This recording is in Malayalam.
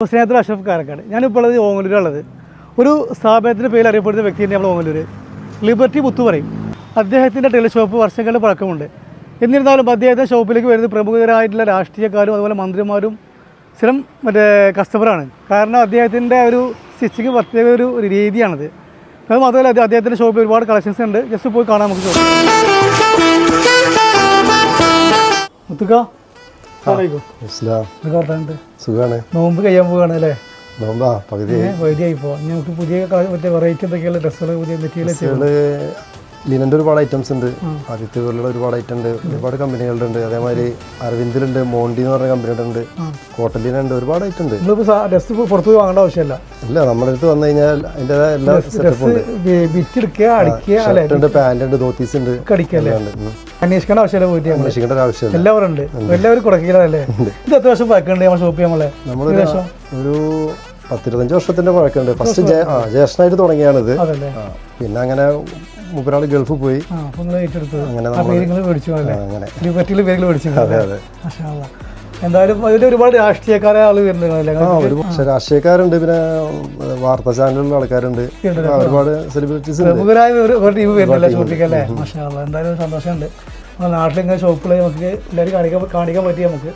സ്നേഹത്തിൽ അഷ്റഫ് കാരക്കാട്. ഞാനിപ്പോൾ ഉള്ളത് ഓങ്ങല്ലൂരുള്ളത്. ഒരു സ്ഥാപനത്തിൻ്റെ പേരിൽ അറിയപ്പെടുന്ന വ്യക്തിയാണ് നമ്മൾ ഓങ്ങല്ലൂർ. ലിബർട്ടി മുത്തു പറയും. അദ്ദേഹത്തിൻ്റെ ടെലിഷോപ്പ് വർഷങ്ങളുടെ പഴക്കമുണ്ട്. എന്നിരുന്നാലും അദ്ദേഹത്തിൻ്റെ ഷോപ്പിലേക്ക് വരുന്ന പ്രമുഖരായിട്ടുള്ള രാഷ്ട്രീയക്കാരും അതുപോലെ മന്ത്രിമാരും സ്ഥിരം കസ്റ്റമറാണ്. കാരണം അദ്ദേഹത്തിൻ്റെ ഒരു സ്റ്റിച്ചിങ് പ്രത്യേക ഒരു രീതിയാണത്. അത് മാത്രമല്ല അദ്ദേഹത്തിൻ്റെ ഷോപ്പിൽ ഒരുപാട് കളക്ഷൻസ് ഉണ്ട്. ജസ്റ്റ് പോയി കാണാൻ നമുക്ക് ഷോപ്പ്. മുത്തുക്ക സുഖാണ്. നോമ്പ് കഴിയാൻ പോവാണ് അല്ലേ? നോമ്പാ പകുതിയായി പോവാം. നമുക്ക് പുതിയ മറ്റേ വെറൈറ്റി എന്തൊക്കെയുള്ള ഡ്രസ്സുകൾ, പുതിയ മെറ്റീരിയൽ, ലിനൻ്റെ ഒരുപാട് ഐറ്റംസ് ഉണ്ട്. ആദിത്യ പോലുള്ള ഒരുപാട് ഐറ്റം ഉണ്ട്. ഒരുപാട് കമ്പനികളുടെ ഉണ്ട്. അതേമാതിരി അരവിന്ദിലുണ്ട്, മോണ്ടി എന്ന് പറഞ്ഞ കമ്പനിയുടെ ഉണ്ട്, കോട്ടൺ ലിന ഉണ്ട്. ഒരുപാട് ഐറ്റം ഉണ്ട്. ഡ്രസ്സ് പുറത്തു പോയി വാങ്ങേണ്ട ആവശ്യമില്ല. ഇല്ല, നമ്മുടെ അടുത്ത് വന്നു കഴിഞ്ഞാൽ അതിൻ്റെതായ എല്ലാ സെറ്റപ്പും ഉണ്ട്. പാന്റ് ഉണ്ട്, ധോത്തീസ് ഉണ്ട്. അന്വേഷിക്കേണ്ട ആവശ്യമില്ല. പോയിട്ട് അന്വേഷിക്കേണ്ട ഒരു ആവശ്യമില്ല. എല്ലാവരും ഉണ്ട്. എല്ലാവരും കുടക്കീഴല്ലേ? ഇത് എത്ര വർഷം പഴക്കമുണ്ട് നമ്മുടെ ഷോപ്പ്? നമ്മൾ ഒരു 10-25 വർഷത്തിന്റെ പഴക്കമുണ്ട്. ഫസ്റ്റ് ജ്യേഷ്ഠനായിട്ട് തുടങ്ങിയാണിത്. പിന്നെ അങ്ങനെ മൂപ്പരാള് ഗൾഫിൽ പോയി. അങ്ങനെ എന്തായാലും അതിൽ ഒരുപാട് രാഷ്ട്രീയക്കാരെ ആള് വരുന്നുണ്ട്. രാഷ്ട്രീയക്കാരുണ്ട്, പിന്നെ വാർത്താ ചാനലിലുള്ള ആൾക്കാരുണ്ട്, ഒരുപാട് സെലിബ്രിറ്റീസ്. പ്രമുഖരായ ഒരു ടീം വരുന്നില്ല ഷോപ്പിക്കല്ലേ? മാഷാ അല്ലാഹ്. എന്തായാലും സന്തോഷമുണ്ട്. നാട്ടിലിങ്ങനെ ഷോപ്പുകൾ നമുക്ക് എല്ലാവരും കാണിക്കാൻ പറ്റി നമുക്ക്.